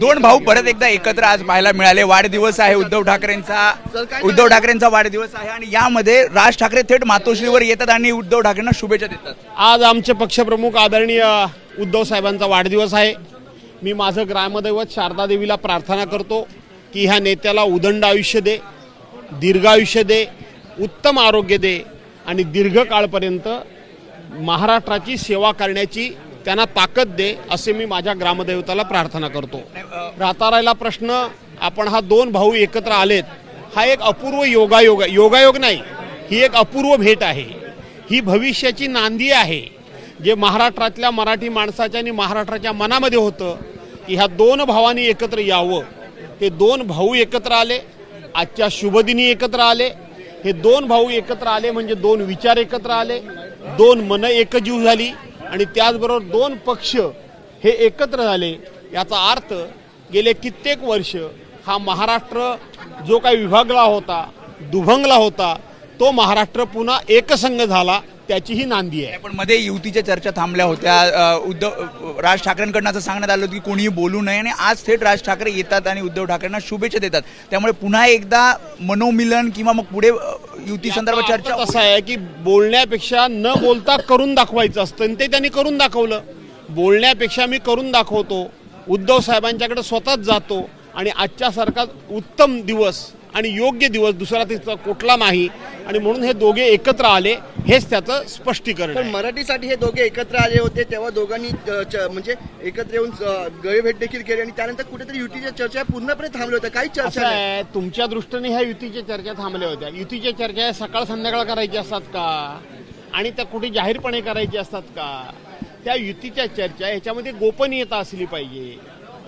दोन भाऊ परत एकदा एकत्र आज पाहायला मिळाले. वाढदिवस आहे उद्धव ठाकरेंचा वाढदिवस आहे आणि यामध्ये राज ठाकरे थेट मातोश्रीवर येतात आणि उद्धव ठाकरेंना शुभेच्छा देतात. आज आमचे पक्षप्रमुख आदरणीय उद्धव साहेबांचा वाढदिवस आहे. मी माझं ग्रामदैवत शारदा देवीला प्रार्थना करतो की ह्या नेत्याला उदंड आयुष्य दे, दीर्घ आयुष्य दे, उत्तम आरोग्य दे आणि दीर्घकाळपर्यंत महाराष्ट्राची सेवा करण्याची त्यांना ताकद दे, असे मी माझ्या ग्रामदैवताला प्रार्थना करतो. राहता राहिला प्रश्न, आपण हा दोन भाऊ एकत्र आलेत, हा एक अपूर्व योगायोग नाही, ही एक अपूर्व भेट आहे. ही भविष्याची नांदी आहे. जे महाराष्ट्रातल्या मराठी माणसाच्या आणि महाराष्ट्राच्या मनामध्ये होतं की ह्या दोन भावांनी एकत्र यावं, ते दोन भाऊ एकत्र आले. आजच्या शुभदिनी एकत्र आले. हे दोन भाऊ एकत्र आले म्हणजे दोन विचार एकत्र आले, दोन मन एकजीव झाली आणि त्याचबरोबर दोन पक्ष हे एकत्र झाले. याचा अर्थ गेले कित्येक वर्ष हा महाराष्ट्र जो काही विभागला होता, दुभंगला होता, तो महाराष्ट्र पुन्हा एकसंघ झाला, त्याची ही नांदी आहे. पण मध्ये युतीच्या चर्चा थांबल्या होत्या. राज ठाकरेंकडून असं सांगण्यात आलं होतं की कोणीही बोलू नये आणि आज थेट राज ठाकरे येतात आणि उद्धव ठाकरेंना शुभेच्छा देतात. त्यामुळे पुन्हा एकदा मनोमिलन किंवा मग पुढे युती संदर्भात चर्चा. असं आहे की बोलण्यापेक्षा न बोलता करून दाखवायचं असतं आणि ते त्यांनी करून दाखवलं. बोलण्यापेक्षा मी करून दाखवतो, उद्धव साहेबांच्याकडे स्वतःच जातो आणि आजच्यासारखा उत्तम दिवस आणि योग्य दिवस दुसरा तिथं कुठला नाही आणि म्हणून हे दोघे एकत्र आले, हेच त्याचं स्पष्टीकरण आहे. मराठीसाठी हे दोघे एकत्र आले होते तेव्हा दोघांनी म्हणजे एकत्र येऊन गळभेट देखील केली आणि त्यानंतर कुठेतरी युतीच्या चर्चा पूर्णपणे थांबल्या होत्या. काही चर्चा आहे तुमच्या दृष्टीने ह्या युतीच्या चर्चा थांबल्या होत्या. युतीच्या चर्चा सकाळ संध्याकाळ करायची असतात का आणि त्या कुठे जाहीरपणे करायची असतात का? त्या युतीच्या चर्चा ह्याच्यामध्ये गोपनीयता असली पाहिजे,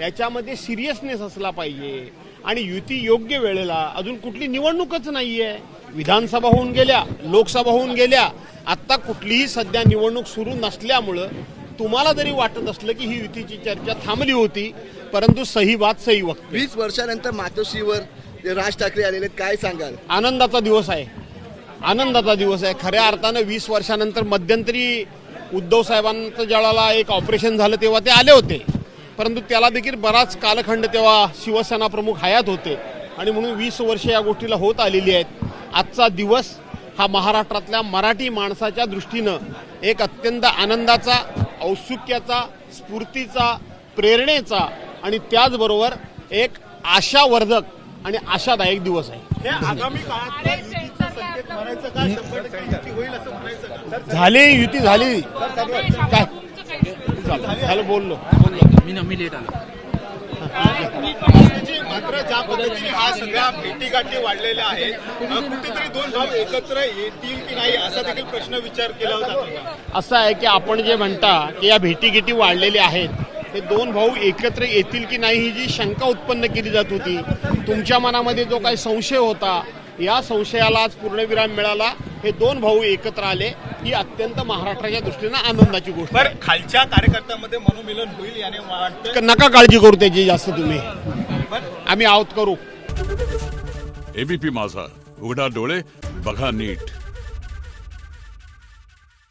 याच्यामध्ये सिरियसनेस असला पाहिजे आणि युती योग्य वेळेला. अजून कुठली निवडणूकच नाहीये. विधानसभा होऊन गेल्या, लोकसभा होऊन गेल्या, आत्ता कुठलीही सध्या निवडणूक सुरू नसल्यामुळं तुम्हाला जरी वाटत असलं की ही युतीची चर्चा थांबली होती, परंतु सही बात सही वक्त. 20 वर्षानंतर मातोश्रीवर राज ठाकरे आलेले, काय सांगाल? आनंदाचा दिवस आहे, आनंदाचा दिवस आहे. खऱ्या अर्थानं 20 वर्षानंतर मध्यंतरी उद्धव साहेबांचं ज्यावेळेला एक ऑपरेशन झालं तेव्हा ते आले होते, परंतु त्याला देखील बराच कालखंड तेव्हा शिवसेना प्रमुख हयात होते आणि म्हणून 20 वर्षे या गोष्टीला होत आलेली आहेत. आजचा दिवस हा महाराष्ट्रातल्या मराठी माणसाच्या दृष्टीनं एक अत्यंत आनंदाचा, औत्सुक्याचा, स्फूर्तीचा, प्रेरणेचा आणि त्याचबरोबर एक आशावर्धक आणि आशादायक दिवस आहे. हे आगामी काळात युतीचा संकेत म्हणायचं का? 100% युती होईल असं म्हणायचं का? झाली युती झाली काय झालं बोललो मी लेट आलो. मात्र ज्या पद्धतीने हा सगळ्या भेटीगाठी वाढलेल्या आहेत, कुठेतरी दोन भाव एकत्र येतील की नाही असा देखील प्रश्न विचार केला जातो. असं आहे की आपण जे म्हणता की या भेटीगाठी वाढलेल्या आहेत, हे दोन भाऊ एकत्र येतील की नाही ही जी शंका उत्पन्न केली जात होती, तुमच्या मनामध्ये जो काही संशय होता, या संशयाला आज पूर्णविराम मिळाला. हे दोन भाऊ एकत्र आले, ही अत्यंत महाराष्ट्राच्या दृष्टीनं आनंदाची गोष्ट आहे. खालच्या कार्यकर्त्यांमध्ये मनोमिलन होईल याने वाटतं. नका काळजी करू त्याची जास्त तुम्ही, आम्ही आहोत करू. एबीपी माझा, उघडा डोळे बघा नीट.